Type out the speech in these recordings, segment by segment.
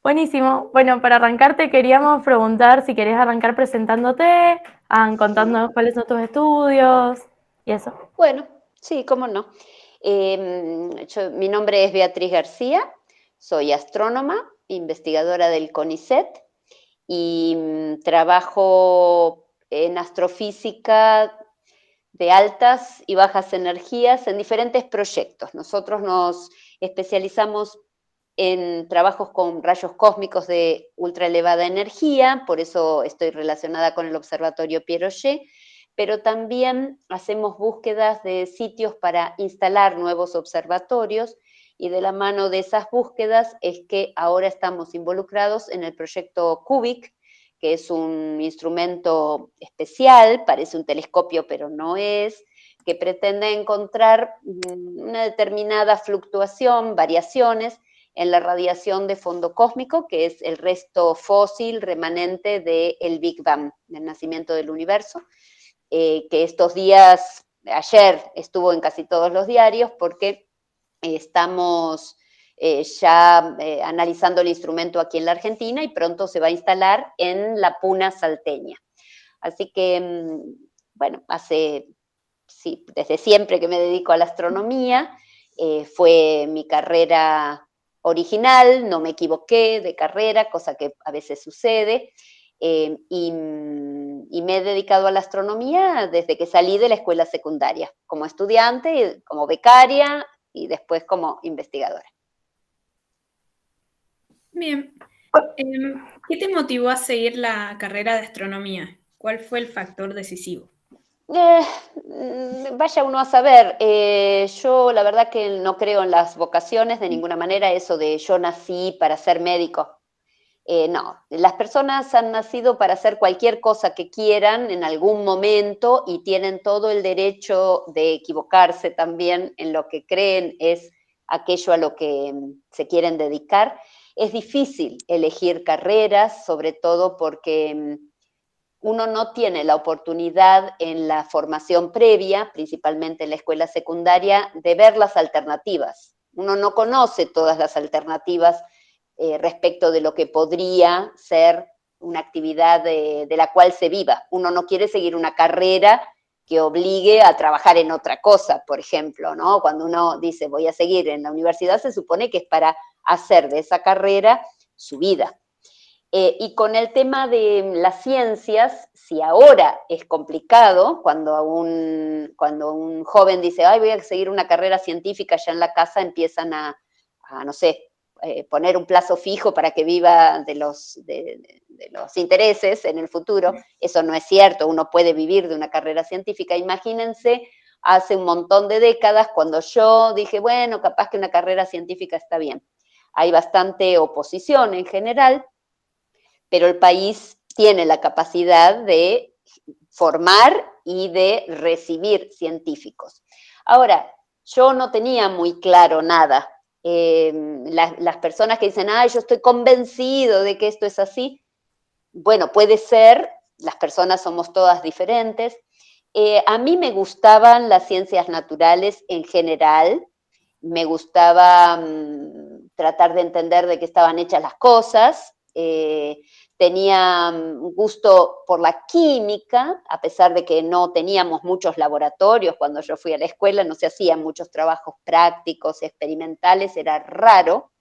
Buenísimo. Bueno, para arrancar te queríamos preguntar si querés arrancar presentándote, Sí, contando cuáles son tus estudios y eso. bueno, sí, cómo no. Mi nombre es Beatriz García, soy astrónoma, investigadora del CONICET y trabajo en astrofísica de altas y bajas energías en diferentes proyectos. Nosotros nos especializamos en trabajos con rayos cósmicos de ultra elevada energía, por eso estoy relacionada con el Observatorio Pierrot, pero también hacemos búsquedas de sitios para instalar nuevos observatorios y de la mano de esas búsquedas es que ahora estamos involucrados en el proyecto CUBIC, que es un instrumento especial, parece un telescopio pero no es, que pretende encontrar una determinada fluctuación, variaciones en la radiación de fondo cósmico, que es el resto fósil remanente del Big Bang, del nacimiento del universo, que estos días, ayer estuvo en casi todos los diarios, porque estamos analizando el instrumento aquí en la Argentina y pronto se va a instalar en la Puna salteña. Así que, bueno, sí, desde siempre que me dedico a la astronomía, fue mi carrera original, no me equivoqué de carrera, cosa que a veces sucede, y me he dedicado a la astronomía desde que salí de la escuela secundaria, como estudiante, como becaria y después como investigadora. Bien. ¿Qué te motivó a seguir la carrera de astronomía? ¿Cuál fue el factor decisivo? Vaya uno a saber, yo la verdad que no creo en las vocaciones de ninguna manera, eso de yo nací para ser médico. No, las personas han nacido para hacer cualquier cosa que quieran en algún momento y tienen todo el derecho de equivocarse también en lo que creen es aquello a lo que se quieren dedicar. Es difícil elegir carreras, sobre todo porque uno no tiene la oportunidad en la formación previa, principalmente en la escuela secundaria, de ver las alternativas. Uno no conoce todas las alternativas respecto de lo que podría ser una actividad de la cual se viva. Uno no quiere seguir una carrera que obligue a trabajar en otra cosa, por ejemplo, ¿no? Cuando uno dice voy a seguir en la universidad, se supone que es para hacer de esa carrera su vida. Y con el tema de las ciencias, si ahora es complicado, cuando un joven dice, ay, voy a seguir una carrera científica, ya en la casa empiezan no sé, poner un plazo fijo para que viva de los intereses en el futuro. Eso no es cierto, uno puede vivir de una carrera científica. Imagínense hace un montón de décadas cuando yo dije, bueno, capaz que una carrera científica está bien. Hay bastante oposición en general, pero el país tiene la capacidad de formar y de recibir científicos. Ahora, yo no tenía muy claro nada. Las personas que dicen, yo estoy convencido de que esto es así, bueno, puede ser, las personas somos todas diferentes. A mí me gustaban las ciencias naturales en general, me gustaba tratar de entender de qué estaban hechas las cosas, tenía gusto por la química, a pesar de que no teníamos muchos laboratorios cuando yo fui a la escuela, no se hacían muchos trabajos prácticos, experimentales, era raro,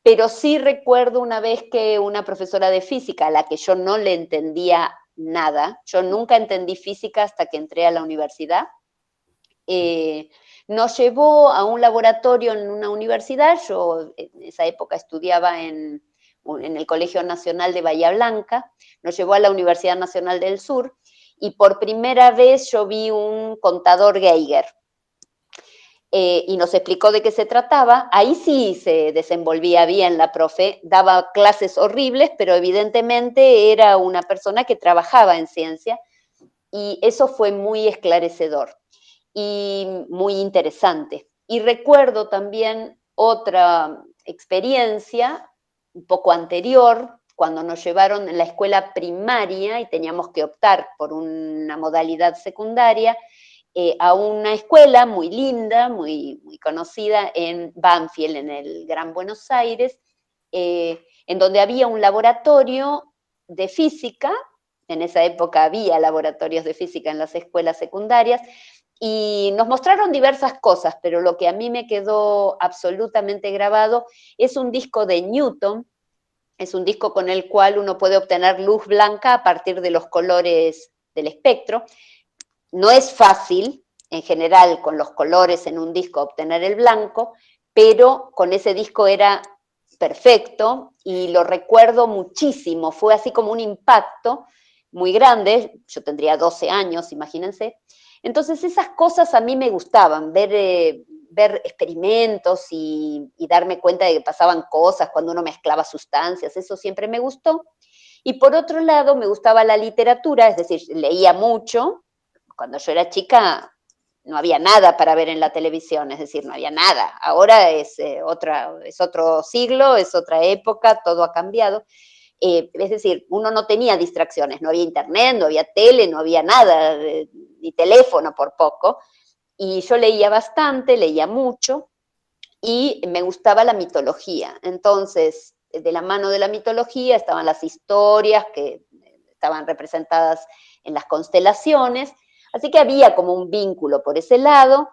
pero sí recuerdo una vez que una profesora de física, a la que yo no le entendía nada, yo nunca entendí física hasta que entré a la universidad, nos llevó a un laboratorio en una universidad, yo en esa época estudiaba en el Colegio Nacional de Bahía Blanca, nos llevó a la Universidad Nacional del Sur y por primera vez yo vi un contador Geiger. Y nos explicó de qué se trataba. Ahí sí se desenvolvía bien la profe, daba clases horribles, pero evidentemente era una persona que trabajaba en ciencia y eso fue muy esclarecedor y muy interesante. Y recuerdo también otra experiencia un poco anterior, cuando nos llevaron en la escuela primaria y teníamos que optar por una modalidad secundaria, a una escuela muy linda, muy conocida en Banfield, en el Gran Buenos Aires, en donde había un laboratorio de física. En esa época había laboratorios de física en las escuelas secundarias, y nos mostraron diversas cosas, pero lo que a mí me quedó absolutamente grabado es un disco de Newton. Es un disco con el cual uno puede obtener luz blanca a partir de los colores del espectro. No es fácil, en general, con los colores en un disco obtener el blanco, pero con ese disco era perfecto y lo recuerdo muchísimo. Fue así como un impacto muy grande. Yo tendría 12 años, imagínense. Entonces esas cosas a mí me gustaban, ver experimentos y darme cuenta de que pasaban cosas cuando uno mezclaba sustancias, eso siempre me gustó. Y por otro lado me gustaba la literatura, es decir, leía mucho. Cuando yo era chica no había nada para ver en la televisión, es decir, no había nada. Ahora es otro siglo, es otra época, todo ha cambiado. Es decir, uno no tenía distracciones, no había internet, no había tele, no había nada, ni teléfono por poco. Y yo leía bastante, leía mucho, y me gustaba la mitología. Entonces, de la mano de la mitología estaban las historias que estaban representadas en las constelaciones, así que había como un vínculo por ese lado,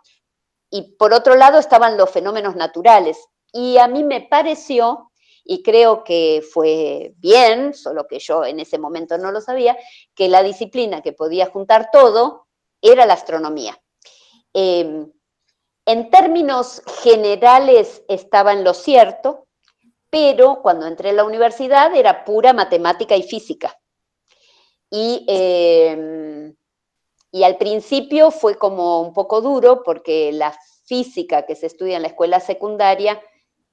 y por otro lado estaban los fenómenos naturales. Y a mí me pareció, y creo que fue bien, solo que yo en ese momento no lo sabía, que la disciplina que podía juntar todo era la astronomía. En términos generales estaba en lo cierto, pero cuando entré a la universidad era pura matemática y física. Y, y al principio fue como un poco duro porque la física que se estudia en la escuela secundaria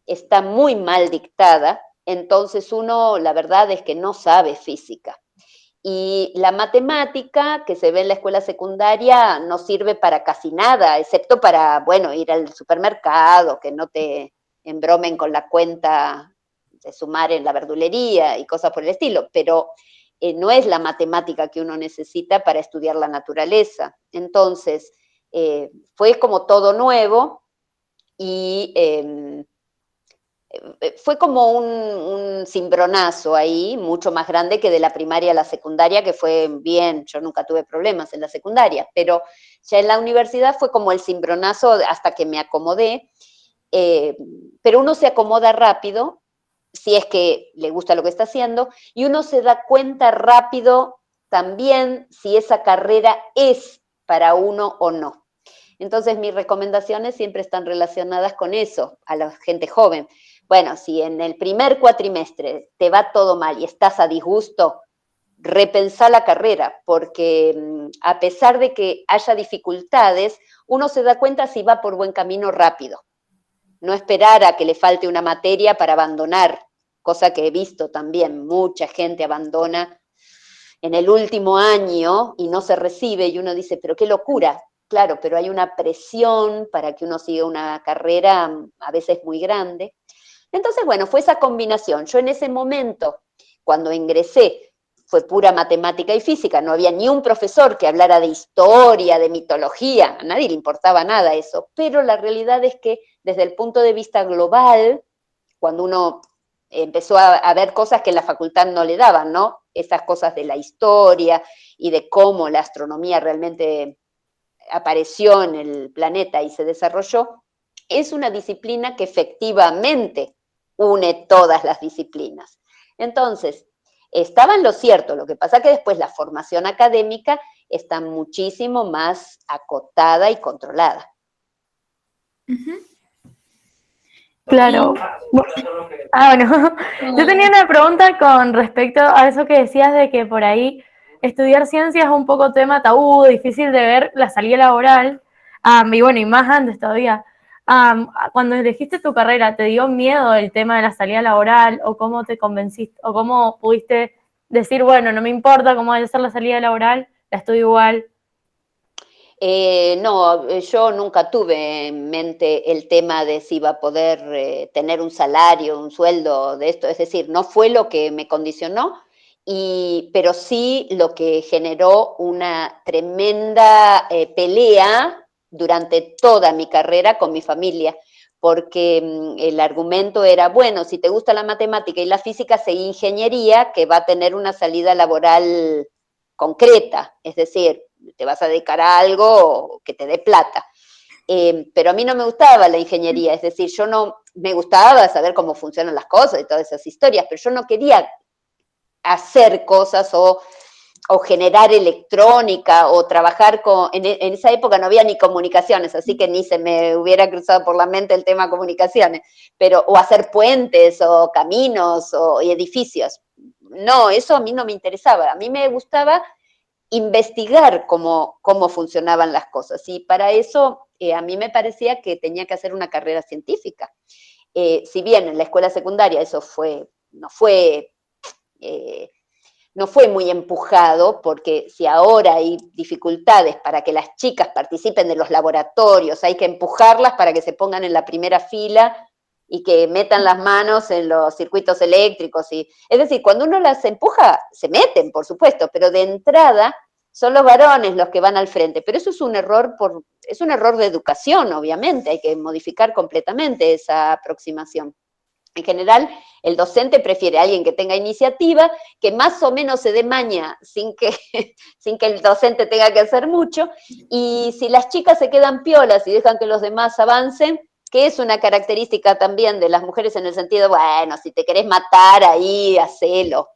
está muy mal dictada, entonces uno la verdad es que no sabe física. Y la matemática que se ve en la escuela secundaria no sirve para casi nada, excepto para, bueno, ir al supermercado, que no te embromen con la cuenta de sumar en la verdulería y cosas por el estilo, pero no es la matemática que uno necesita para estudiar la naturaleza. Entonces, fue como todo nuevo y fue como un cimbronazo ahí, mucho más grande que de la primaria a la secundaria, que fue bien, yo nunca tuve problemas en la secundaria, pero ya en la universidad fue como el cimbronazo hasta que me acomodé, pero uno se acomoda rápido, si es que le gusta lo que está haciendo, y uno se da cuenta rápido también si esa carrera es para uno o no. Entonces mis recomendaciones siempre están relacionadas con eso, a la gente joven. Bueno, si en el primer cuatrimestre te va todo mal y estás a disgusto, repensá la carrera, porque a pesar de que haya dificultades, uno se da cuenta si va por buen camino rápido. No esperar a que le falte una materia para abandonar, cosa que he visto también, mucha gente abandona en el último año y no se recibe, y uno dice, pero qué locura. Claro, pero hay una presión para que uno siga una carrera a veces muy grande. Entonces, bueno, fue esa combinación. Yo en ese momento, cuando ingresé, fue pura matemática y física, no había ni un profesor que hablara de historia, de mitología, a nadie le importaba nada eso, pero la realidad es que desde el punto de vista global, cuando uno empezó a ver cosas que en la facultad no le daban, ¿no? Esas cosas de la historia y de cómo la astronomía realmente apareció en el planeta y se desarrolló, es una disciplina que efectivamente une todas las disciplinas. Entonces, estaba en lo cierto, lo que pasa que después la formación académica está muchísimo más acotada y controlada. Claro. Bueno, yo tenía una pregunta con respecto a eso que decías de que por ahí estudiar ciencias es un poco tema tabú, difícil de ver la salida laboral, y bueno, y más antes todavía. Cuando elegiste tu carrera, ¿te dio miedo el tema de la salida laboral o cómo te convenciste o cómo pudiste decir, bueno, no me importa cómo vaya a ser la salida laboral, la estudio igual? No, yo nunca tuve en mente el tema de si iba a poder tener un salario, un sueldo de esto, es decir, no fue lo que me condicionó, pero sí lo que generó una tremenda pelea durante toda mi carrera con mi familia, porque el argumento era, bueno, si te gusta la matemática y la física, seguí ingeniería, que va a tener una salida laboral concreta, es decir, te vas a dedicar a algo que te dé plata. Pero a mí no me gustaba la ingeniería, es decir, yo no, me gustaba saber cómo funcionan las cosas y todas esas historias, pero yo no quería hacer cosas o generar electrónica o trabajar en esa época no había ni comunicaciones, así que ni se me hubiera cruzado por la mente el tema comunicaciones, pero o hacer puentes o caminos y edificios. No, eso a mí no me interesaba, a mí me gustaba investigar cómo funcionaban las cosas y para eso a mí me parecía que tenía que hacer una carrera científica. Si bien en la escuela secundaria eso no fue muy empujado, porque si ahora hay dificultades para que las chicas participen de los laboratorios, hay que empujarlas para que se pongan en la primera fila y que metan las manos en los circuitos eléctricos. Es decir, cuando uno las empuja, se meten, por supuesto, pero de entrada son los varones los que van al frente. Pero eso es un error de educación, obviamente, hay que modificar completamente esa aproximación. En general, el docente prefiere a alguien que tenga iniciativa, que más o menos se dé maña sin que el docente tenga que hacer mucho, y si las chicas se quedan piolas y dejan que los demás avancen, que es una característica también de las mujeres en el sentido, bueno, si te querés matar ahí, hacelo,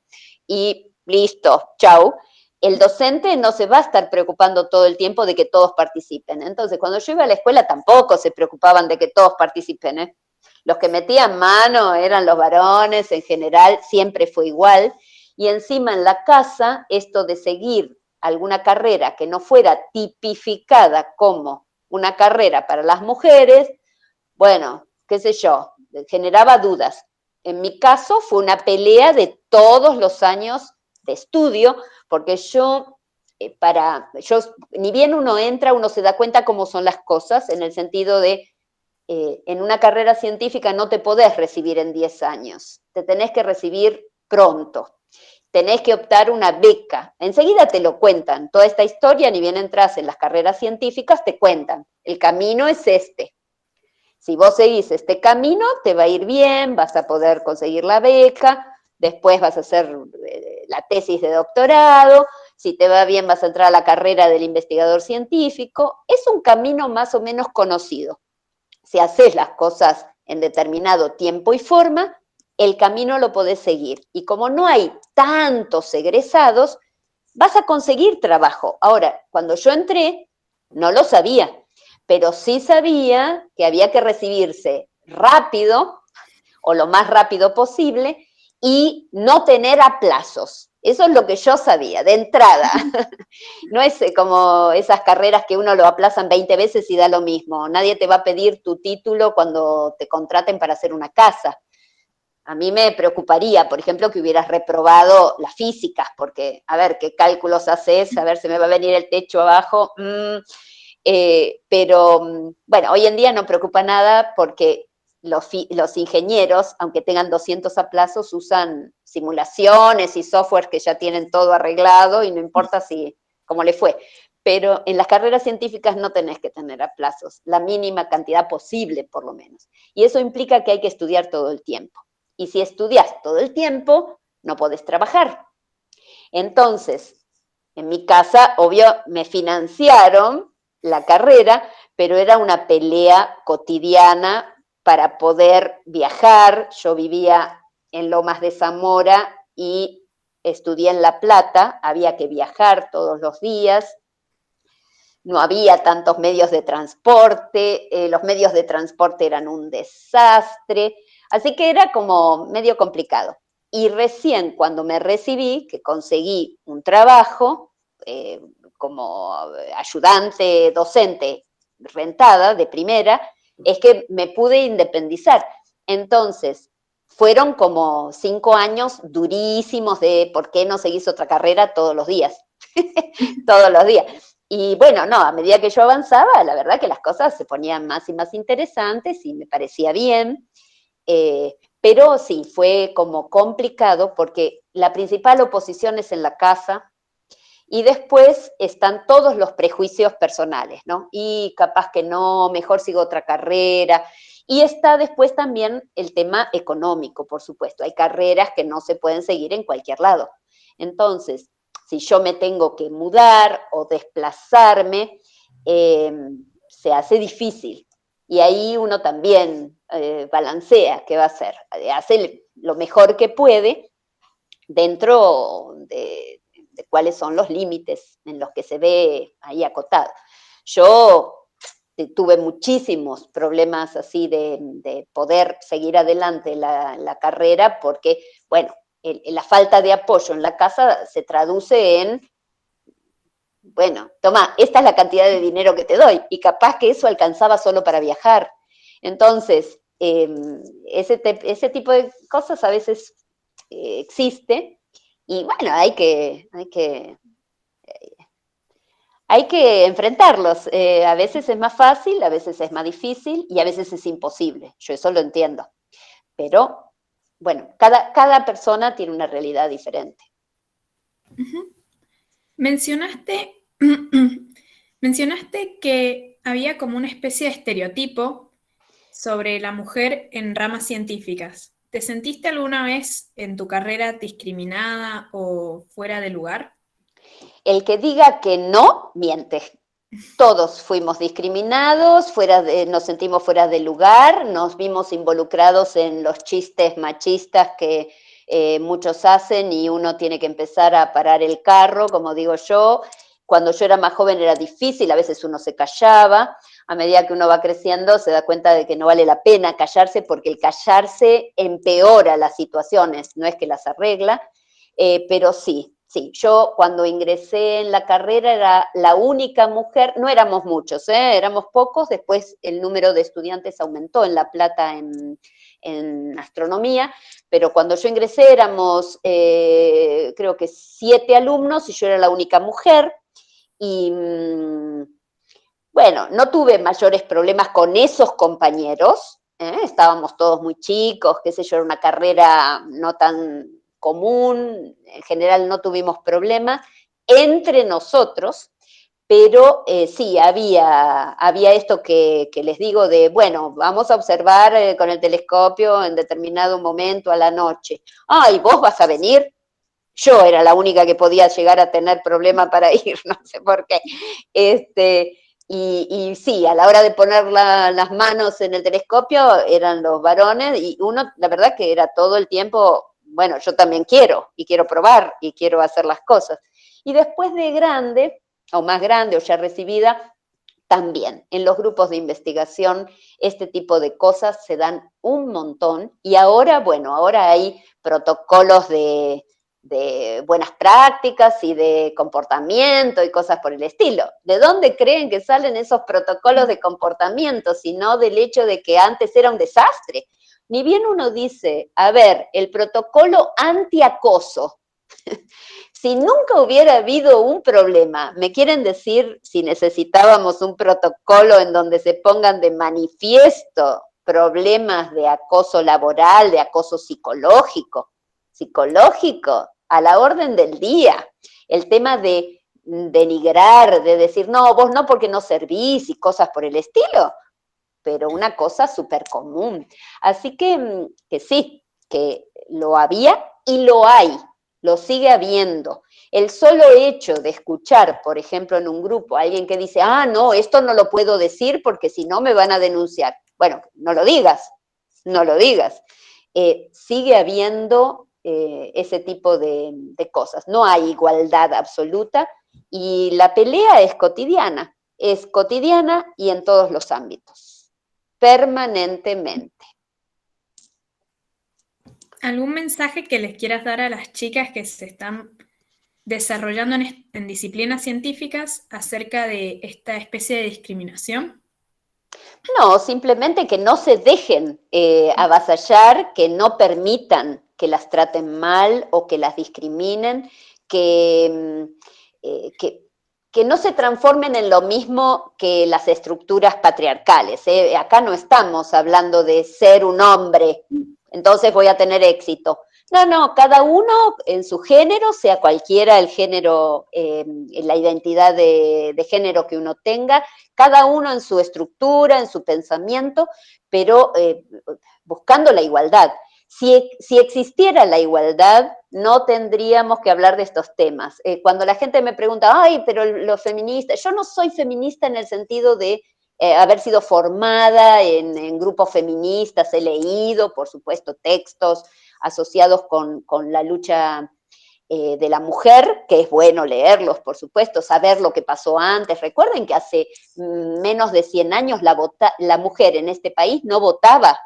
y listo, chau. El docente no se va a estar preocupando todo el tiempo de que todos participen. Entonces, cuando yo iba a la escuela tampoco se preocupaban de que todos participen, ¿eh? Los que metían mano eran los varones, en general siempre fue igual, y encima en la casa esto de seguir alguna carrera que no fuera tipificada como una carrera para las mujeres, bueno, qué sé yo, generaba dudas. En mi caso fue una pelea de todos los años de estudio, porque ni bien uno entra, uno se da cuenta cómo son las cosas, en el sentido de en una carrera científica no te podés recibir en 10 años, te tenés que recibir pronto, tenés que optar una beca, enseguida te lo cuentan, toda esta historia, ni bien entras en las carreras científicas, te cuentan, el camino es este, si vos seguís este camino, te va a ir bien, vas a poder conseguir la beca, después vas a hacer la tesis de doctorado, si te va bien vas a entrar a la carrera del investigador científico, es un camino más o menos conocido. Si haces las cosas en determinado tiempo y forma, el camino lo podés seguir. Y como no hay tantos egresados, vas a conseguir trabajo. Ahora, cuando yo entré, no lo sabía, pero sí sabía que había que recibirse rápido o lo más rápido posible y no tener aplazos. Eso es lo que yo sabía, de entrada. No es como esas carreras que uno lo aplazan 20 veces y da lo mismo. Nadie te va a pedir tu título cuando te contraten para hacer una casa. A mí me preocuparía, por ejemplo, que hubieras reprobado las físicas, porque, a ver, ¿qué cálculos haces? A ver, ¿se me va a venir el techo abajo? Pero, bueno, hoy en día no preocupa nada porque los ingenieros, aunque tengan 200 aplazos, usan simulaciones y software que ya tienen todo arreglado y no importa cómo le fue. Pero en las carreras científicas no tenés que tener aplazos, la mínima cantidad posible, por lo menos. Y eso implica que hay que estudiar todo el tiempo. Y si estudias todo el tiempo, no podés trabajar. Entonces, en mi casa, obvio, me financiaron la carrera, pero era una pelea cotidiana para poder viajar. Yo vivía en Lomas de Zamora y estudié en La Plata, había que viajar todos los días, no había tantos medios de transporte, los medios de transporte eran un desastre, así que era como medio complicado. Y recién cuando me recibí, que conseguí un trabajo como ayudante docente rentada de primera, es que me pude independizar. Entonces, fueron como 5 años durísimos de por qué no seguís otra carrera todos los días. Todos los días. Y bueno, no, a medida que yo avanzaba, la verdad que las cosas se ponían más y más interesantes y me parecía bien. Pero sí, fue como complicado porque la principal oposición es en la casa y después están todos los prejuicios personales, ¿no? Y capaz que no, mejor sigo otra carrera. Y está después también el tema económico, por supuesto. Hay carreras que no se pueden seguir en cualquier lado. Entonces, si yo me tengo que mudar o desplazarme, se hace difícil. Y ahí uno también balancea qué va a hacer. Hace lo mejor que puede dentro de cuáles son los límites en los que se ve ahí acotado. Yo tuve muchísimos problemas así de poder seguir adelante la carrera porque, bueno, la falta de apoyo en la casa se traduce en, bueno, toma, esta es la cantidad de dinero que te doy, y capaz que eso alcanzaba solo para viajar. Entonces, ese tipo de cosas a veces existe, y bueno, hay que enfrentarlos. A veces es más fácil, a veces es más difícil, y a veces es imposible. Yo eso lo entiendo. Pero, bueno, cada persona tiene una realidad diferente. Uh-huh. Mencionaste que había como una especie de estereotipo sobre la mujer en ramas científicas. ¿Te sentiste alguna vez en tu carrera discriminada o fuera de lugar? El que diga que no, miente. Todos fuimos discriminados, nos sentimos fuera de lugar, nos vimos involucrados en los chistes machistas que muchos hacen y uno tiene que empezar a parar el carro, como digo yo. Cuando yo era más joven era difícil, a veces uno se callaba. A medida que uno va creciendo se da cuenta de que no vale la pena callarse, porque el callarse empeora las situaciones, no es que las arregla, pero sí. Sí, yo cuando ingresé en la carrera era la única mujer, no éramos muchos, éramos pocos, después el número de estudiantes aumentó en La Plata en astronomía, pero cuando yo ingresé éramos creo que 7 alumnos y yo era la única mujer, y bueno, no tuve mayores problemas con esos compañeros, estábamos todos muy chicos, qué sé yo, era una carrera no tan común, en general no tuvimos problemas entre nosotros, pero sí, había esto que les digo de, bueno, vamos a observar con el telescopio en determinado momento a la noche. ¿Y vos vas a venir? Yo era la única que podía llegar a tener problema para ir, no sé por qué. Y sí, a la hora de poner las manos en el telescopio eran los varones, y uno, la verdad que era todo el tiempo, bueno, yo también quiero, y quiero probar, y quiero hacer las cosas. Y después de grande, o más grande, o ya recibida, también en los grupos de investigación este tipo de cosas se dan un montón, y ahora, bueno, ahora hay protocolos de buenas prácticas y de comportamiento y cosas por el estilo. ¿De dónde creen que salen esos protocolos de comportamiento? Sino del hecho de que antes era un desastre. Ni bien uno dice, a ver, el protocolo antiacoso, si nunca hubiera habido un problema, ¿me quieren decir si necesitábamos un protocolo en donde se pongan de manifiesto problemas de acoso laboral, de acoso psicológico? Psicológico, a la orden del día. El tema de denigrar, de decir, no, vos no porque no servís y cosas por el estilo, pero una cosa súper común. Así que sí, que lo había y lo hay, lo sigue habiendo. El solo hecho de escuchar, por ejemplo, en un grupo, a alguien que dice, no, esto no lo puedo decir porque si no me van a denunciar. Bueno, no lo digas, no lo digas. Sigue habiendo ese tipo de cosas. No hay igualdad absoluta y la pelea es cotidiana y en todos los ámbitos, permanentemente. ¿Algún mensaje que les quieras dar a las chicas que se están desarrollando en disciplinas científicas acerca de esta especie de discriminación? No, simplemente que no se dejen avasallar, que no permitan que las traten mal o que las discriminen, que no se transformen en lo mismo que las estructuras patriarcales. Acá no estamos hablando de ser un hombre, entonces voy a tener éxito. No, cada uno en su género, sea cualquiera el género, la identidad de género que uno tenga, cada uno en su estructura, en su pensamiento, pero buscando la igualdad. Si existiera la igualdad, no tendríamos que hablar de estos temas. Cuando la gente me pregunta, ay, pero los feministas, yo no soy feminista en el sentido de haber sido formada en grupos feministas, he leído, por supuesto, textos asociados con la lucha de la mujer, que es bueno leerlos, por supuesto, saber lo que pasó antes. Recuerden que hace menos de 100 años la mujer en este país no votaba,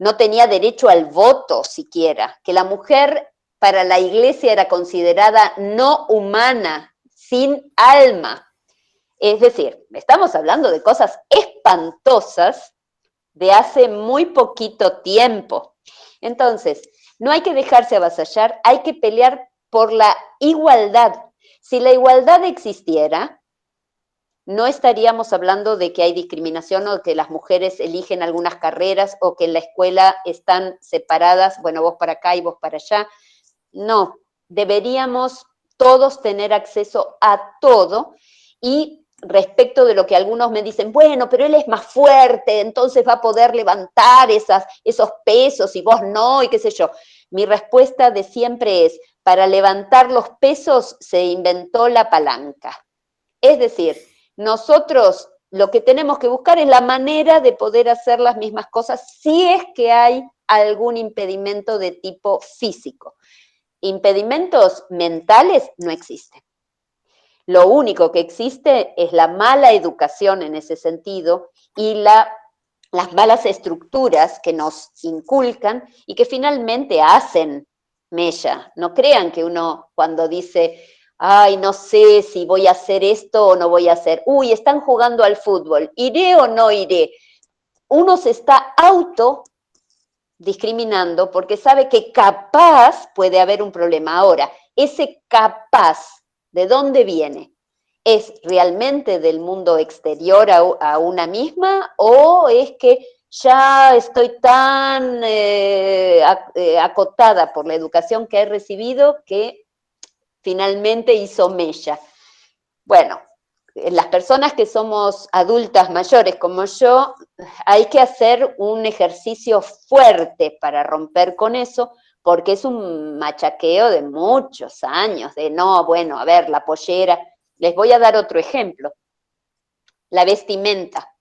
no tenía derecho al voto siquiera, que la mujer para la iglesia era considerada no humana, sin alma. Es decir, estamos hablando de cosas espantosas de hace muy poquito tiempo. Entonces, no hay que dejarse avasallar, hay que pelear por la igualdad. Si la igualdad existiera, no estaríamos hablando de que hay discriminación o que las mujeres eligen algunas carreras o que en la escuela están separadas, bueno, vos para acá y vos para allá. No, deberíamos todos tener acceso a todo. Y respecto de lo que algunos me dicen, bueno, pero él es más fuerte, entonces va a poder levantar esos pesos y vos no, y qué sé yo. Mi respuesta de siempre es, para levantar los pesos se inventó la palanca. Es decir, nosotros lo que tenemos que buscar es la manera de poder hacer las mismas cosas si es que hay algún impedimento de tipo físico. Impedimentos mentales no existen. Lo único que existe es la mala educación en ese sentido y las malas estructuras que nos inculcan y que finalmente hacen mella. No crean que uno cuando dice, ay, no sé si voy a hacer esto o no voy a hacer, uy, están jugando al fútbol, ¿iré o no iré? Uno se está discriminando porque sabe que capaz puede haber un problema. Ahora, ese capaz, ¿de dónde viene? ¿Es realmente del mundo exterior a una misma o es que ya estoy tan acotada por la educación que he recibido que finalmente hizo mella? Bueno, las personas que somos adultas mayores como yo, hay que hacer un ejercicio fuerte para romper con eso, porque es un machaqueo de muchos años, de no, bueno, a ver, la pollera. Les voy a dar otro ejemplo. La vestimenta.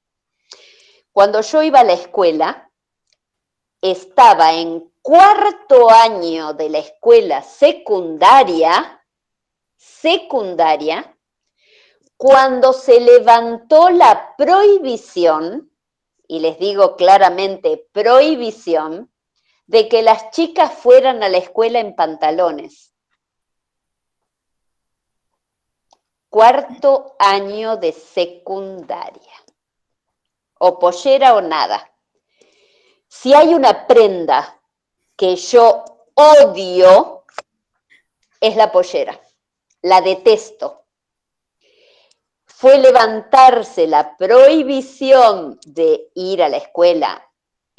Cuando yo iba a la escuela, estaba en 4º año de la escuela secundaria, cuando se levantó la prohibición, y les digo claramente prohibición, de que las chicas fueran a la escuela en pantalones. 4º año de secundaria. O pollera o nada. Si hay una prenda que yo odio, es la pollera. La detesto. Fue levantarse la prohibición de ir a la escuela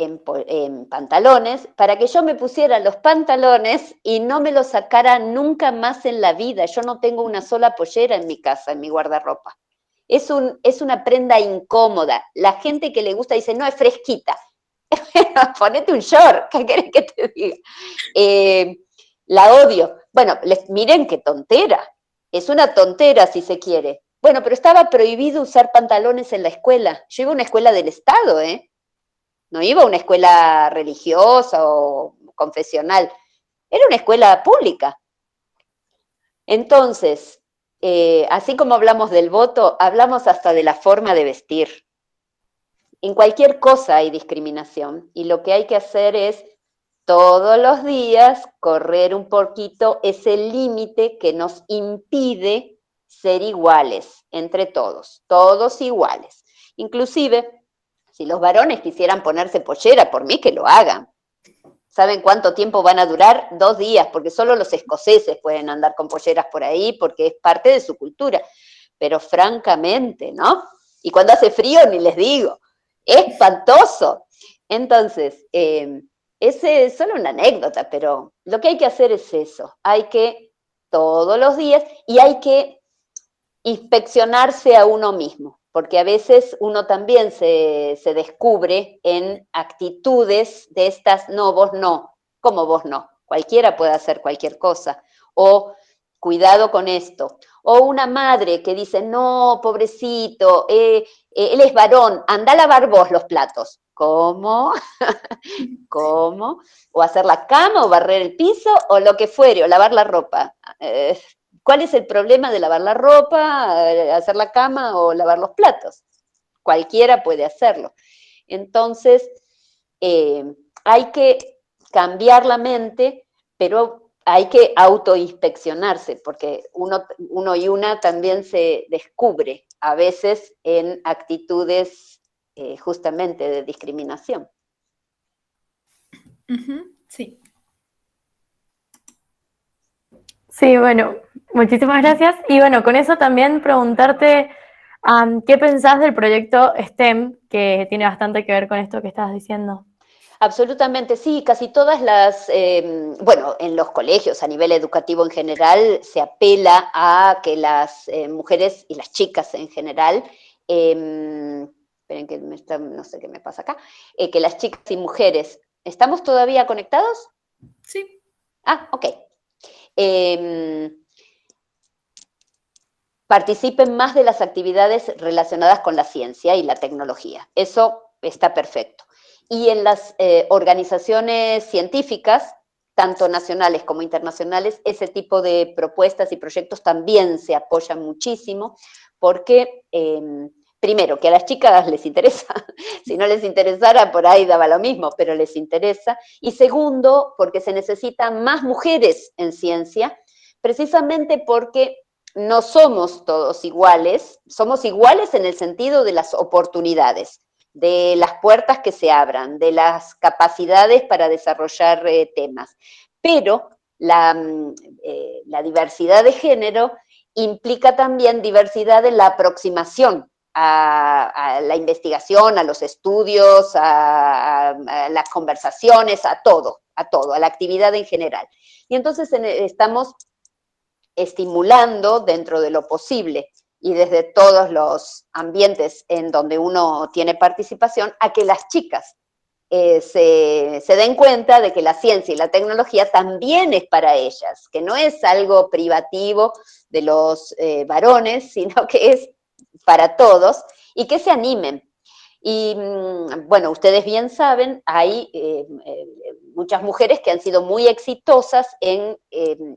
en pantalones para que yo me pusiera los pantalones y no me los sacara nunca más en la vida. Yo no tengo una sola pollera en mi casa, en mi guardarropa. Es una prenda incómoda. La gente que le gusta dice, no, es fresquita. Ponete un short, ¿qué querés que te diga? La odio. Bueno, miren qué tontera. Es una tontera si se quiere. Bueno, pero estaba prohibido usar pantalones en la escuela. Yo iba a una escuela del Estado, ¿eh? No iba a una escuela religiosa o confesional. Era una escuela pública. Entonces, así como hablamos del voto, hablamos hasta de la forma de vestir. En cualquier cosa hay discriminación y lo que hay que hacer es todos los días correr un poquito ese límite que nos impide ser iguales entre todos iguales. Inclusive, si los varones quisieran ponerse pollera, por mí que lo hagan. ¿Saben cuánto tiempo van a durar? 2 días, porque solo los escoceses pueden andar con polleras por ahí, porque es parte de su cultura. Pero francamente, ¿no? Y cuando hace frío, ni les digo. Es espantoso. Entonces, Ese es solo una anécdota, pero lo que hay que hacer es eso. Hay que todos los días y hay que inspeccionarse a uno mismo, porque a veces uno también se descubre en actitudes de estas, no, vos no, ¿cómo vos no? Cualquiera puede hacer cualquier cosa, o cuidado con esto, o una madre que dice, no, pobrecito, él es varón, anda a lavar vos los platos. ¿Cómo? ¿Cómo? O hacer la cama, o barrer el piso, o lo que fuere, o lavar la ropa. ¿Cuál es el problema de lavar la ropa, hacer la cama o lavar los platos? Cualquiera puede hacerlo. Entonces, hay que cambiar la mente, pero hay que autoinspeccionarse, porque uno y una también se descubre a veces en actitudes justamente de discriminación. Sí. Sí, bueno, muchísimas gracias. Y bueno, con eso también preguntarte qué pensás del proyecto STEM, que tiene bastante que ver con esto que estabas diciendo. Absolutamente, sí, casi todas bueno, en los colegios, a nivel educativo en general, se apela a que las mujeres y las chicas en general, esperen que no sé qué me pasa acá, que las chicas y mujeres, ¿estamos todavía conectados? Sí. Ah, ok. Participen más de las actividades relacionadas con la ciencia y la tecnología. Eso está perfecto. Y en las organizaciones científicas, tanto nacionales como internacionales, ese tipo de propuestas y proyectos también se apoyan muchísimo porque, primero, que a las chicas les interesa, si no les interesara por ahí daba lo mismo, pero les interesa, y segundo, porque se necesitan más mujeres en ciencia, precisamente porque no somos todos iguales, somos iguales en el sentido de las oportunidades, de las puertas que se abran, de las capacidades para desarrollar temas. Pero la diversidad de género implica también diversidad en la aproximación a la investigación, a los estudios, a las conversaciones, a todo, a la actividad en general. Y entonces estamos estimulando dentro de lo posible y desde todos los ambientes en donde uno tiene participación a que las chicas se den cuenta de que la ciencia y la tecnología también es para ellas, que no es algo privativo de los varones, sino que es para todos y que se animen. Y bueno, ustedes bien saben, hay muchas mujeres que han sido muy exitosas en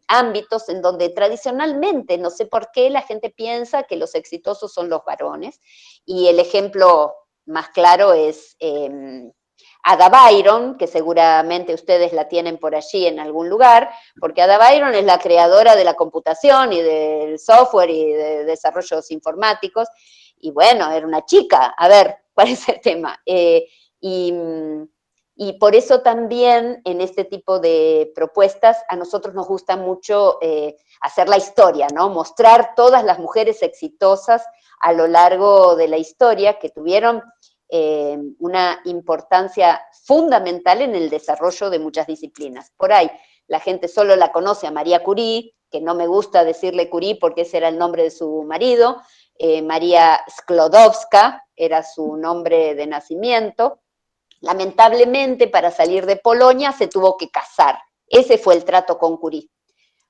ámbitos en donde tradicionalmente, no sé por qué, la gente piensa que los exitosos son los varones. Y el ejemplo más claro es Ada Byron, que seguramente ustedes la tienen por allí en algún lugar, porque Ada Byron es la creadora de la computación y del software y de desarrollos informáticos. Y bueno, era una chica, a ver, ¿cuál es el tema? Y por eso también en este tipo de propuestas a nosotros nos gusta mucho hacer la historia, ¿no? Mostrar todas las mujeres exitosas a lo largo de la historia que tuvieron una importancia fundamental en el desarrollo de muchas disciplinas. Por ahí, la gente solo la conoce a María Curie, que no me gusta decirle Curie porque ese era el nombre de su marido, María Sklodowska era su nombre de nacimiento. Lamentablemente, para salir de Polonia se tuvo que casar. Ese fue el trato con Curie.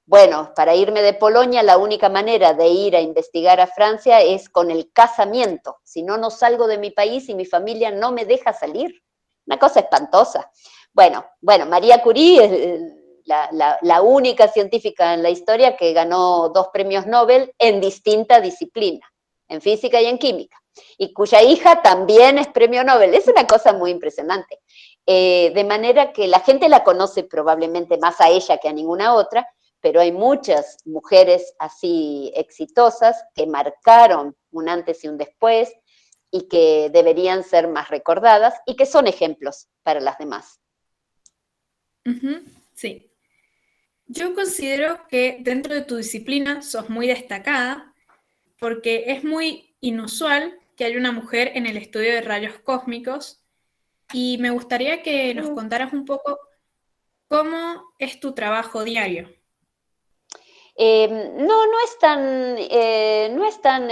Bueno, para irme de Polonia, la única manera de ir a investigar a Francia es con el casamiento. Si no, no salgo de mi país y mi familia no me deja salir. Una cosa espantosa. Bueno, María Curie es la única científica en la historia que ganó 2 premios Nobel en distinta disciplina, en física y en química, y cuya hija también es premio Nobel. Es una cosa muy impresionante. De manera que la gente la conoce probablemente más a ella que a ninguna otra, pero hay muchas mujeres así exitosas que marcaron un antes y un después y que deberían ser más recordadas y que son ejemplos para las demás. Sí. Yo considero que dentro de tu disciplina sos muy destacada porque es muy inusual que haya una mujer en el estudio de rayos cósmicos Y me gustaría que nos contaras un poco cómo es tu trabajo diario. No es tan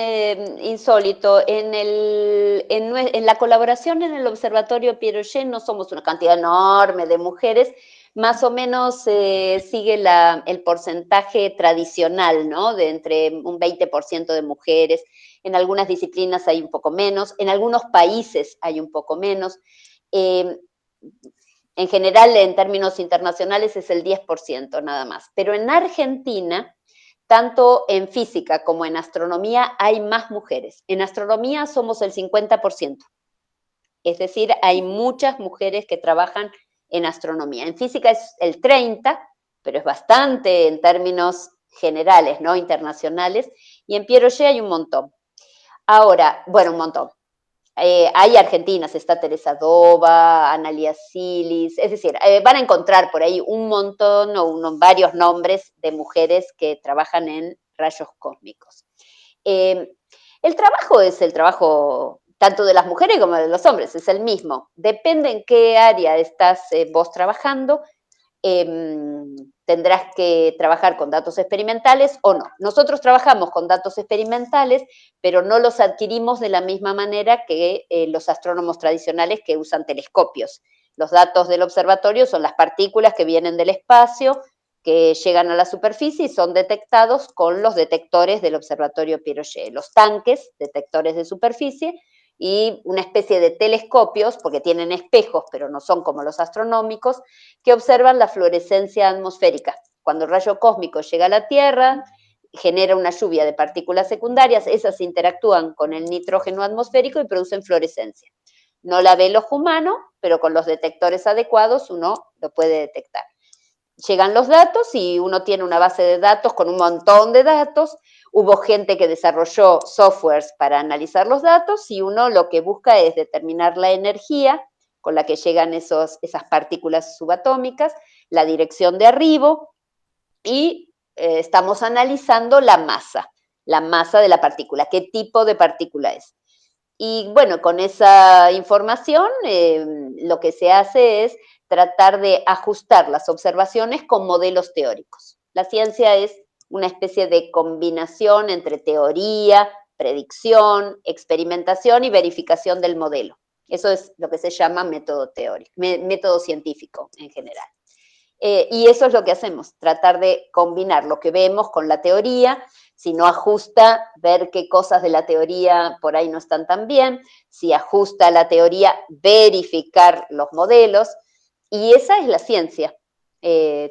insólito. En la colaboración en el Observatorio Piaget no somos una cantidad enorme de mujeres, más o menos sigue el porcentaje tradicional, ¿no? De entre un 20% de mujeres. En algunas disciplinas hay un poco menos, en algunos países hay un poco menos. Eh, en general, en términos internacionales, es el 10% nada más. Pero en Argentina, tanto en física como en astronomía, hay más mujeres. En astronomía somos el 50%. Es decir, hay muchas mujeres que trabajan en astronomía. En física es el 30%, pero es bastante en términos generales, ¿no? Internacionales. Y en Piaget hay un montón. Ahora, bueno, un montón. Hay argentinas, está Teresa Dova, Analia Silis, es decir, van a encontrar por ahí un montón o varios nombres de mujeres que trabajan en rayos cósmicos. El trabajo es el trabajo tanto de las mujeres como de los hombres, es el mismo. Depende en qué área estás vos trabajando, tendrás que trabajar con datos experimentales o no. Nosotros trabajamos con datos experimentales, pero no los adquirimos de la misma manera que los astrónomos tradicionales que usan telescopios. Los datos del observatorio son las partículas que vienen del espacio, que llegan a la superficie y son detectados con los detectores del Observatorio Piaget, los tanques, detectores de superficie, y una especie de telescopios, porque tienen espejos, pero no son como los astronómicos, que observan la fluorescencia atmosférica. Cuando el rayo cósmico llega a la Tierra, genera una lluvia de partículas secundarias, esas interactúan con el nitrógeno atmosférico y producen fluorescencia. No la ve el ojo humano, pero con los detectores adecuados uno lo puede detectar. Llegan los datos y uno tiene una base de datos con un montón de datos. Hubo gente que desarrolló softwares para analizar los datos y uno lo que busca es determinar la energía con la que llegan esas partículas subatómicas, la dirección de arribo y estamos analizando la masa de la partícula, qué tipo de partícula es. Y bueno, con esa información lo que se hace es tratar de ajustar las observaciones con modelos teóricos. La ciencia es una especie de combinación entre teoría, predicción, experimentación y verificación del modelo. Eso es lo que se llama método teórico, método científico en general. Y eso es lo que hacemos, tratar de combinar lo que vemos con la teoría, si no ajusta, ver qué cosas de la teoría por ahí no están tan bien, si ajusta la teoría, verificar los modelos, y esa es la ciencia.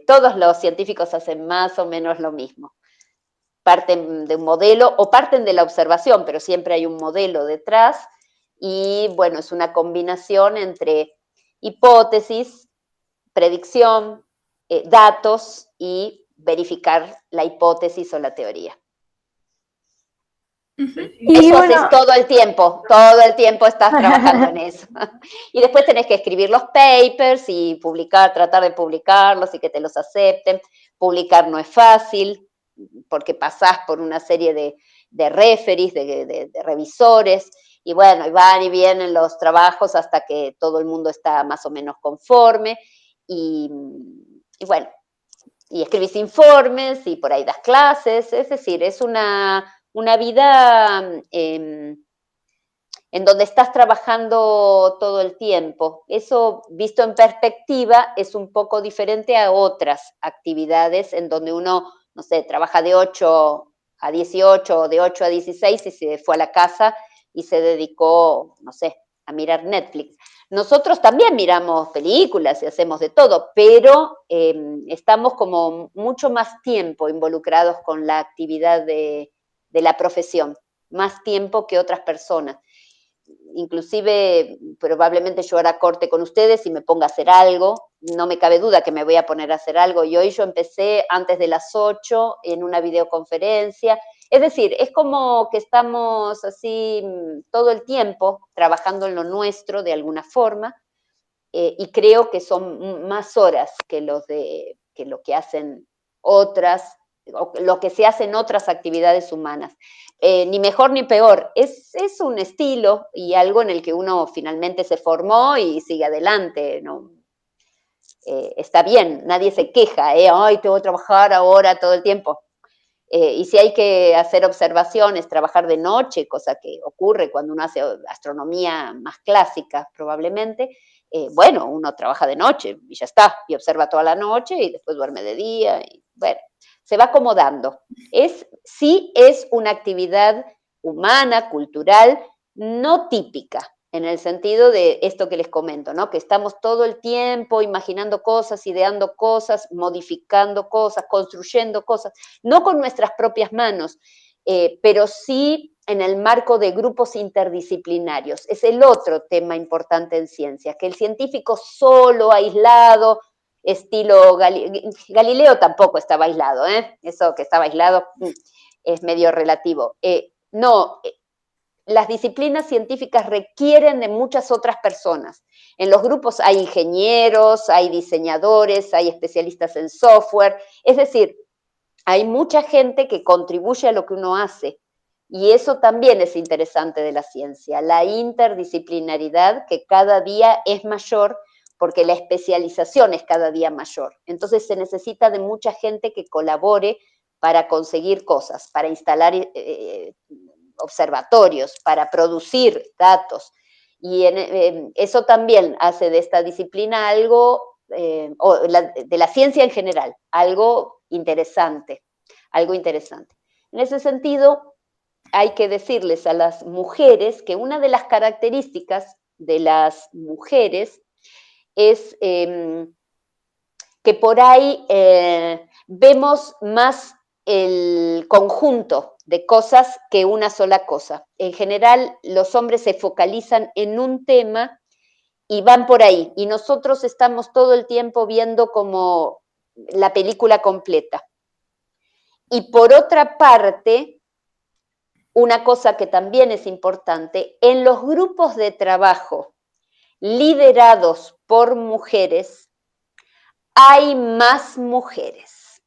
Todos los científicos hacen más o menos lo mismo. Parten de un modelo o parten de la observación, pero siempre hay un modelo detrás, y bueno, es una combinación entre hipótesis, predicción, datos y verificar la hipótesis o la teoría. Y eso bueno, haces todo el tiempo estás trabajando en eso. Y después tenés que escribir los papers y publicar, tratar de publicarlos y que te los acepten. Publicar no es fácil porque pasás por una serie de referees, de revisores, y bueno, y van y vienen los trabajos hasta que todo el mundo está más o menos conforme, y bueno, y escribís informes y por ahí das clases, es decir, es una vida en donde estás trabajando todo el tiempo. Eso, visto en perspectiva, es un poco diferente a otras actividades en donde uno, no sé, trabaja de 8 a 18 o de 8 a 16 y se fue a la casa y se dedicó, no sé, a mirar Netflix. Nosotros también miramos películas y hacemos de todo, pero estamos como mucho más tiempo involucrados con la actividad de la profesión, más tiempo que otras personas. Inclusive probablemente yo hará corte con ustedes y me ponga a hacer algo, no me cabe duda que me voy a poner a hacer algo, y hoy yo empecé antes de las 8 en una videoconferencia, es decir, es como que estamos así todo el tiempo trabajando en lo nuestro de alguna forma, y creo que son más horas que lo que hacen otras, o lo que se hace en otras actividades humanas. ni mejor ni peor, es un estilo y algo en el que uno finalmente se formó y sigue adelante, ¿no? Está bien, nadie se queja, ay, tengo que trabajar ahora todo el tiempo. Y si hay que hacer observaciones, trabajar de noche, cosa que ocurre cuando uno hace astronomía más clásica probablemente, bueno, uno trabaja de noche y ya está, y observa toda la noche y después duerme de día, y bueno, se va acomodando. Sí es una actividad humana, cultural, no típica, en el sentido de esto que les comento, ¿no? Que estamos todo el tiempo imaginando cosas, ideando cosas, modificando cosas, construyendo cosas, no con nuestras propias manos, pero sí en el marco de grupos interdisciplinarios. Es el otro tema importante en ciencia, que el científico solo, aislado, estilo Galileo tampoco estaba aislado, eso que estaba aislado es medio relativo. No, las disciplinas científicas requieren de muchas otras personas. En los grupos hay ingenieros, hay diseñadores, hay especialistas en software, es decir, hay mucha gente que contribuye a lo que uno hace. Y eso también es interesante de la ciencia, la interdisciplinaridad que cada día es mayor porque la especialización es cada día mayor. Entonces se necesita de mucha gente que colabore para conseguir cosas, para instalar observatorios, para producir datos. Y eso también hace de esta disciplina algo, de la ciencia en general, algo interesante, algo interesante. En ese sentido, hay que decirles a las mujeres que una de las características de las mujeres es que por ahí vemos más el conjunto de cosas que una sola cosa. En general, los hombres se focalizan en un tema y van por ahí, y nosotros estamos todo el tiempo viendo como la película completa. Y por otra parte, una cosa que también es importante, en los grupos de trabajo liderados por mujeres, hay más mujeres.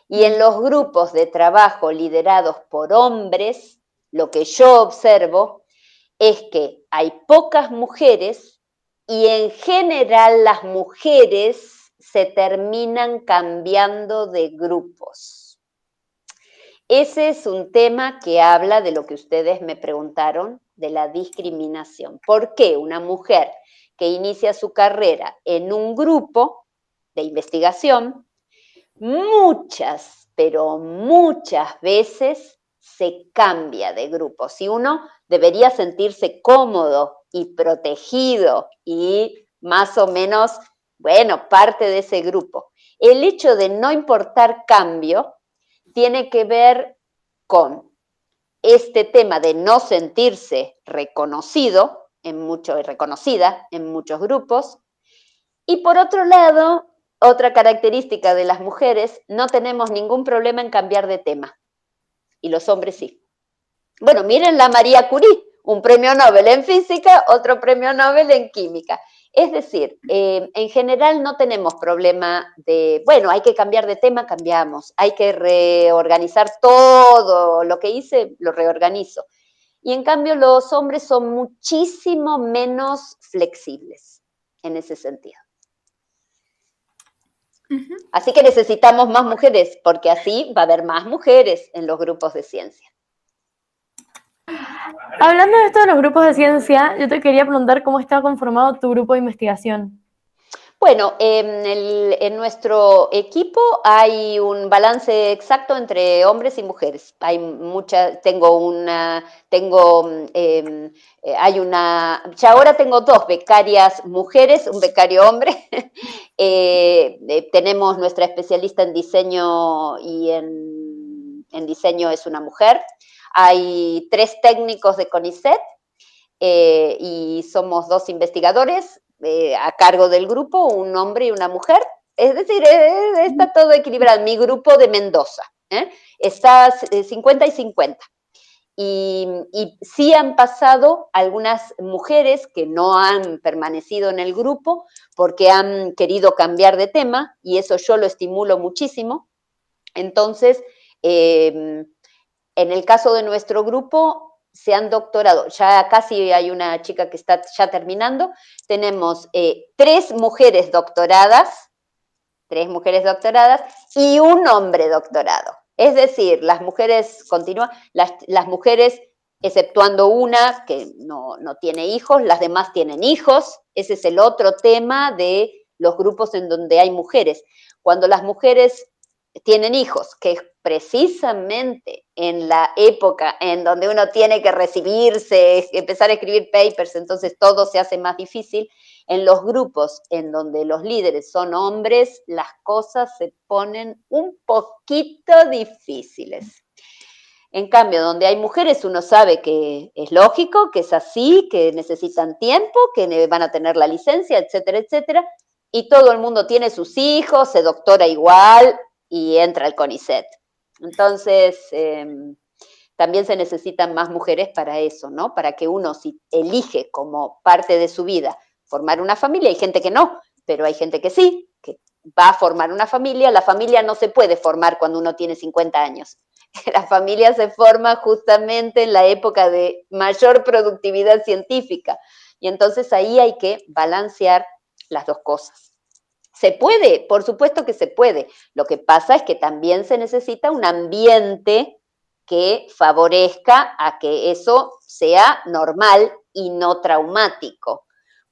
Y en los grupos de trabajo liderados por hombres, lo que yo observo es que hay pocas mujeres y en general las mujeres se terminan cambiando de grupos. Ese es un tema que habla de lo que ustedes me preguntaron, de la discriminación. ¿Por qué una mujer que inicia su carrera en un grupo de investigación, muchas, pero muchas veces se cambia de grupo? Si uno debería sentirse cómodo y protegido y más o menos, bueno, parte de ese grupo. El hecho de no importar cambio tiene que ver con este tema de no sentirse reconocida en muchos grupos. Y por otro lado, otra característica de las mujeres, no tenemos ningún problema en cambiar de tema. Y los hombres sí. Bueno, miren la María Curie, un premio Nobel en física, otro premio Nobel en química. Es decir, en general no tenemos problema de, bueno, hay que cambiar de tema, cambiamos. Hay que reorganizar todo lo que hice, lo reorganizo. Y en cambio los hombres son muchísimo menos flexibles en ese sentido. Así que necesitamos más mujeres, porque así va a haber más mujeres en los grupos de ciencia. Hablando de esto de los grupos de ciencia, yo te quería preguntar cómo está conformado tu grupo de investigación. Bueno, en nuestro equipo hay un balance exacto entre hombres y mujeres. Hay ya ahora tengo 2 becarias mujeres, un becario hombre. Tenemos nuestra especialista en diseño y en diseño es una mujer. Hay 3 técnicos de CONICET y somos 2 investigadores a cargo del grupo, un hombre y una mujer. Es decir, está todo equilibrado. Mi grupo de Mendoza está 50 y 50. Y sí han pasado algunas mujeres que no han permanecido en el grupo porque han querido cambiar de tema, y eso yo lo estimulo muchísimo. Entonces, En el caso de nuestro grupo, se han doctorado, ya casi hay una chica que está ya terminando, tenemos 3 mujeres doctoradas y un hombre doctorado. Es decir, las mujeres continúan, las mujeres, exceptuando una que no tiene hijos, las demás tienen hijos. Ese es el otro tema de los grupos en donde hay mujeres. Cuando las mujeres tienen hijos, que es precisamente en la época en donde uno tiene que recibirse, empezar a escribir papers, entonces todo se hace más difícil. En los grupos en donde los líderes son hombres, las cosas se ponen un poquito difíciles. En cambio, donde hay mujeres, uno sabe que es lógico, que es así, que necesitan tiempo, que van a tener la licencia, etcétera, etcétera, y todo el mundo tiene sus hijos, se doctora igual y entra al CONICET. Entonces, también se necesitan más mujeres para eso, ¿no? Para que uno, si elige como parte de su vida formar una familia, hay gente que no, pero hay gente que sí, que va a formar una familia. La familia no se puede formar cuando uno tiene 50 años. La familia se forma justamente en la época de mayor productividad científica. Y entonces ahí hay que balancear las dos cosas. ¿Se puede? Por supuesto que se puede. Lo que pasa es que también se necesita un ambiente que favorezca a que eso sea normal y no traumático.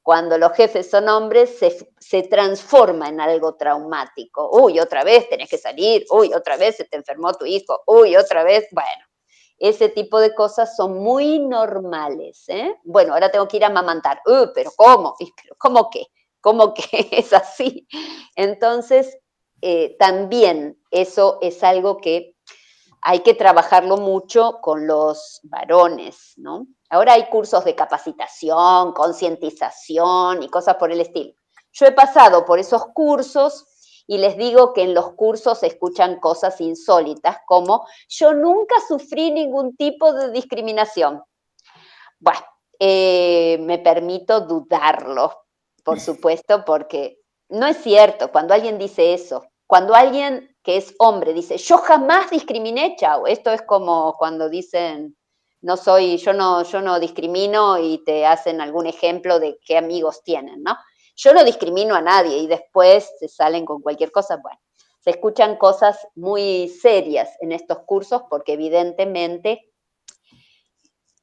Cuando los jefes son hombres, se transforma en algo traumático. Uy, otra vez tenés que salir, uy, otra vez se te enfermó tu hijo, uy, otra vez, bueno. Ese tipo de cosas son muy normales, ¿eh? Bueno, ahora tengo que ir a amamantar. ¿Pero cómo? ¿Pero cómo qué? ¿Cómo que es así? Entonces, también eso es algo que hay que trabajarlo mucho con los varones, ¿no? Ahora hay cursos de capacitación, concientización y cosas por el estilo. Yo he pasado por esos cursos y les digo que en los cursos se escuchan cosas insólitas como yo nunca sufrí ningún tipo de discriminación. Bueno, me permito dudarlo, por supuesto, porque no es cierto cuando alguien dice eso. Cuando alguien que es hombre dice, yo jamás discriminé, chao. Esto es como cuando dicen, yo no discrimino y te hacen algún ejemplo de qué amigos tienen, ¿no? Yo no discrimino a nadie y después se salen con cualquier cosa. Bueno, se escuchan cosas muy serias en estos cursos porque evidentemente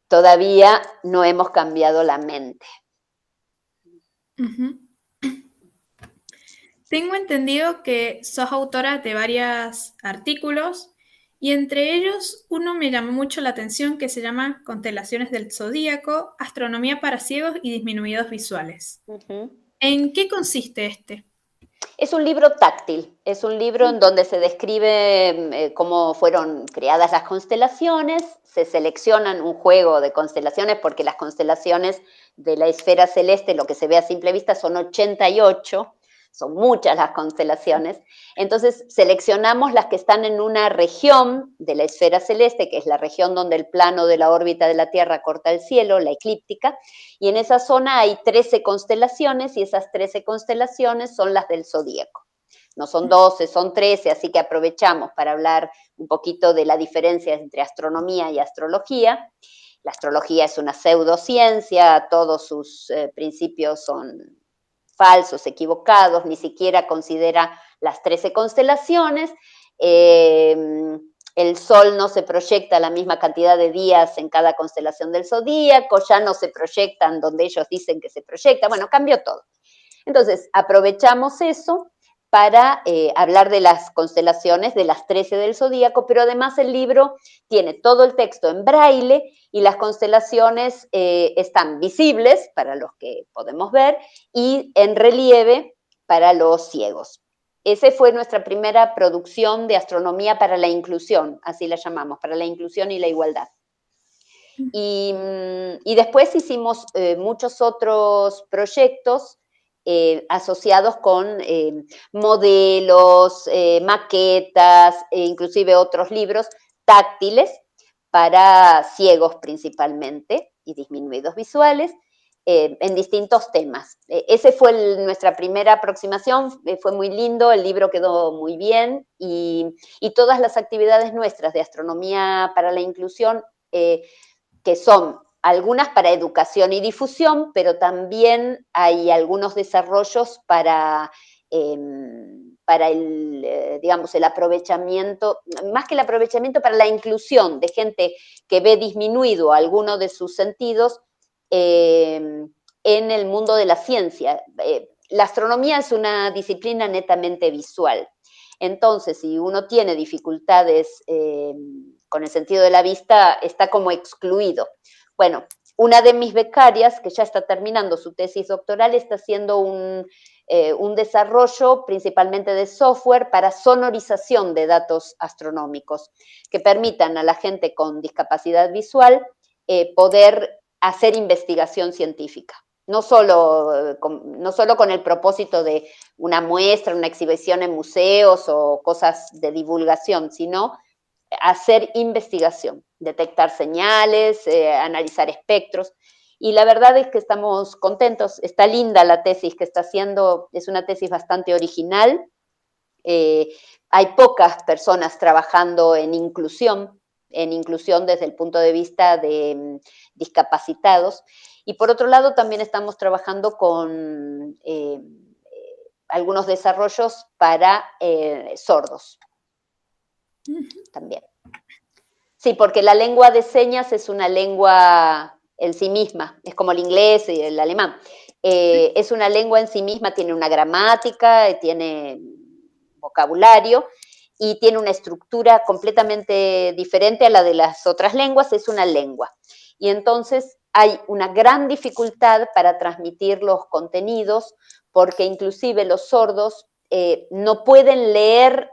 todavía no hemos cambiado la mente. Uh-huh. Tengo entendido que sos autora de varios artículos y entre ellos uno me llamó mucho la atención que se llama Constelaciones del Zodíaco, Astronomía para ciegos y disminuidos visuales. Uh-huh. ¿En qué consiste este? Es un libro táctil, es un libro en donde se describe cómo fueron creadas las constelaciones, se seleccionan un juego de constelaciones porque las constelaciones de la esfera celeste, lo que se ve a simple vista, son 88, son muchas las constelaciones, entonces seleccionamos las que están en una región de la esfera celeste, que es la región donde el plano de la órbita de la Tierra corta el cielo, la eclíptica, y en esa zona hay 13 constelaciones, y esas 13 constelaciones son las del zodíaco. No son 12, son 13, así que aprovechamos para hablar un poquito de la diferencia entre astronomía y astrología. La astrología es una pseudociencia, todos sus principios son falsos, equivocados, ni siquiera considera las 13 constelaciones. El Sol no se proyecta la misma cantidad de días en cada constelación del zodíaco, ya no se proyectan donde ellos dicen que se proyecta, bueno, cambió todo. Entonces, aprovechamos eso para hablar de las constelaciones de las 13 del zodíaco, pero además el libro tiene todo el texto en braille y las constelaciones están visibles para los que podemos ver y en relieve para los ciegos. Esa fue nuestra primera producción de astronomía para la inclusión, así la llamamos, para la inclusión y la igualdad. Y después hicimos muchos otros proyectos asociados con modelos, maquetas, inclusive otros libros táctiles para ciegos principalmente y disminuidos visuales. en distintos temas. Ese fue nuestra primera aproximación, fue muy lindo, el libro quedó muy bien y todas las actividades nuestras de astronomía para la inclusión, que son algunas para educación y difusión, pero también hay algunos desarrollos para digamos, el aprovechamiento, más que el aprovechamiento, para la inclusión de gente que ve disminuido alguno de sus sentidos, en el mundo de la ciencia. La astronomía es una disciplina netamente visual. Entonces, si uno tiene dificultades con el sentido de la vista, está como excluido. Bueno, una de mis becarias, que ya está terminando su tesis doctoral, está haciendo un desarrollo principalmente de software para sonorización de datos astronómicos, que permitan a la gente con discapacidad visual poder hacer investigación científica. No solo con el propósito de una muestra, una exhibición en museos o cosas de divulgación, sino hacer investigación, detectar señales, analizar espectros. Y la verdad es que estamos contentos. Está linda la tesis que está haciendo, es una tesis bastante original. Hay pocas personas trabajando en inclusión desde el punto de vista de discapacitados. Y por otro lado, también estamos trabajando con algunos desarrollos para sordos. También. Sí, porque la lengua de señas es una lengua en sí misma, es como el inglés y el alemán. Es una lengua en sí misma, tiene una gramática, tiene vocabulario y tiene una estructura completamente diferente a la de las otras lenguas, es una lengua. Y entonces hay una gran dificultad para transmitir los contenidos, porque inclusive los sordos no pueden leer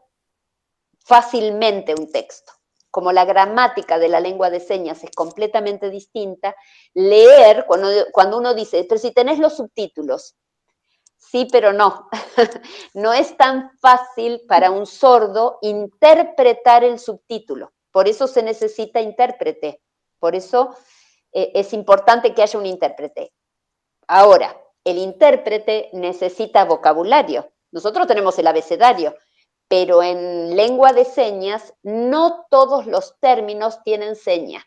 fácilmente un texto. Como la gramática de la lengua de señas es completamente distinta, leer, cuando uno dice, pero si tenés los subtítulos, sí, pero no. No es tan fácil para un sordo interpretar el subtítulo. Por eso se necesita intérprete. Por eso es importante que haya un intérprete. Ahora, el intérprete necesita vocabulario. Nosotros tenemos el abecedario, pero en lengua de señas no todos los términos tienen seña.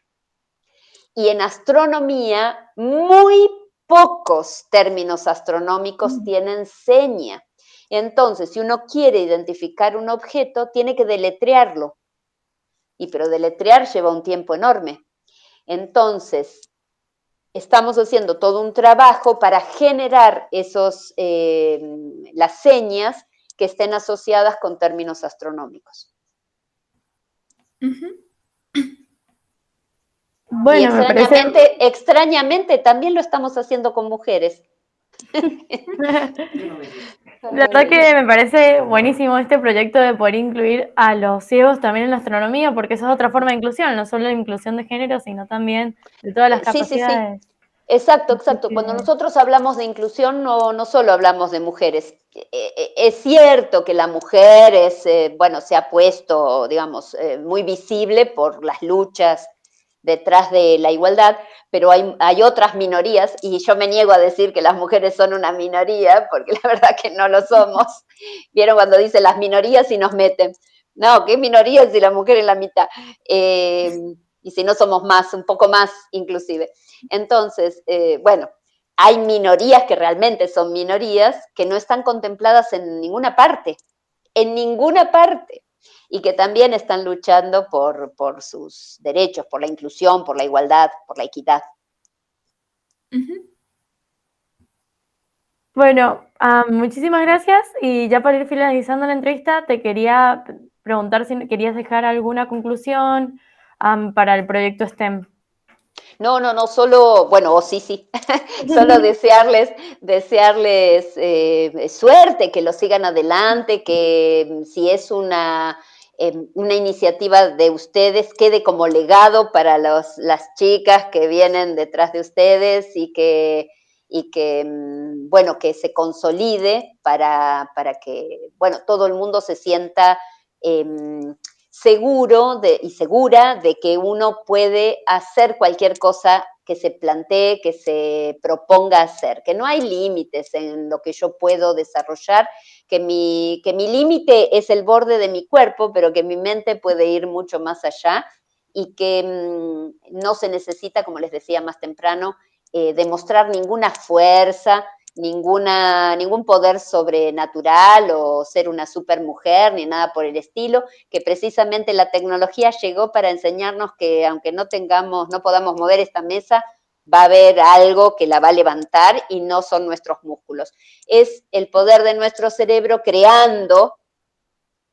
Y en astronomía muy pocos términos astronómicos tienen seña. Entonces, si uno quiere identificar un objeto, tiene que deletrearlo. Pero deletrear lleva un tiempo enorme. Entonces, estamos haciendo todo un trabajo para generar las señas que estén asociadas con términos astronómicos. Bueno, y extrañamente también lo estamos haciendo con mujeres. La verdad que me parece buenísimo este proyecto de poder incluir a los ciegos también en la astronomía, porque esa es otra forma de inclusión, no solo la inclusión de género, sino también de todas las capacidades. Sí. Exacto. Cuando nosotros hablamos de inclusión, no solo hablamos de mujeres. Es cierto que la mujer se ha puesto, digamos, muy visible por las luchas detrás de la igualdad, pero hay otras minorías, y yo me niego a decir que las mujeres son una minoría, porque la verdad que no lo somos. ¿Vieron cuando dice las minorías y nos meten? No, ¿qué minoría si la mujer es la mitad? Y si no somos más, un poco más inclusive. Entonces, hay minorías que realmente son minorías que no están contempladas en ninguna parte, y que también están luchando por sus derechos, por la inclusión, por la igualdad, por la equidad. Bueno, muchísimas gracias, y ya para ir finalizando la entrevista, te quería preguntar si querías dejar alguna conclusión para el proyecto STEM. No, solo, sí, solo desearles suerte, que lo sigan adelante, que si es una iniciativa de ustedes quede como legado para las chicas que vienen detrás de ustedes, y que se consolide para que, todo el mundo se sienta seguro y segura de que uno puede hacer cualquier cosa que se plantee, que se proponga hacer, que no hay límites en lo que yo puedo desarrollar, que mi límite es el borde de mi cuerpo, pero que mi mente puede ir mucho más allá y que no se necesita, como les decía más temprano, demostrar ninguna fuerza, ningún poder sobrenatural o ser una supermujer ni nada por el estilo, que precisamente la tecnología llegó para enseñarnos que aunque no podamos mover esta mesa, va a haber algo que la va a levantar y no son nuestros músculos. Es el poder de nuestro cerebro creando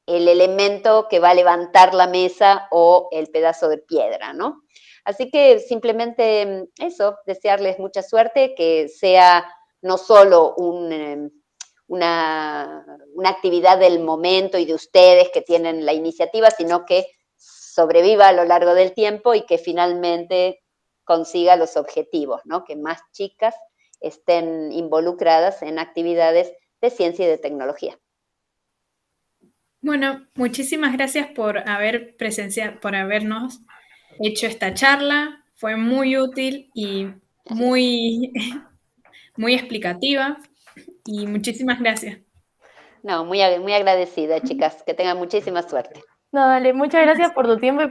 el elemento que va a levantar la mesa o el pedazo de piedra, ¿no? Así que simplemente eso, desearles mucha suerte, que sea no solo una actividad del momento y de ustedes que tienen la iniciativa, sino que sobreviva a lo largo del tiempo y que finalmente consiga los objetivos, ¿no? Que más chicas estén involucradas en actividades de ciencia y de tecnología. Bueno, muchísimas gracias por habernos hecho esta charla. Fue muy útil y muy, muy explicativa. Y muchísimas gracias. No, muy agradecida, chicas. Que tengan muchísima suerte. No, dale, muchas gracias por tu tiempo y